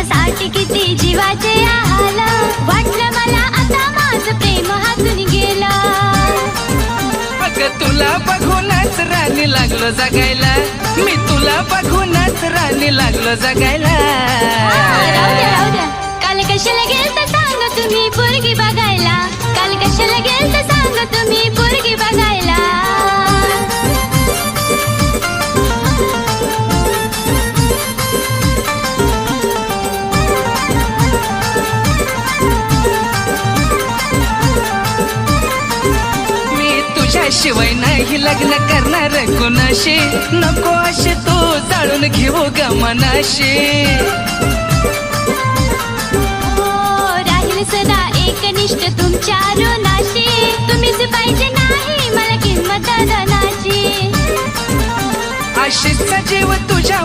तुझ्यासाठी किती जीवाचे आहाल, वाटलं मला आता माझं प्रेम हातून गेला. अगं तुला बघूनच राणी लागलो जगायला, मी तुला बघूनच राणी लागलो जगायला. राहू द्या काल कशाला गेलता सांग तुम्ही पोरगी बघायला, काल कशाला गेलता सांग तुम्ही पोरगी बघायला. शिवाय नाही लग्न करणार कुणाशी, नको अशी तू जाळून घेऊ ग मनाशी. राहील सदा एकनिष्ठ तुमच्या ऋणाशी, तुम्हीच पाहिजे नाही मला किंमत धनाची. अशीच जीव तुझ्या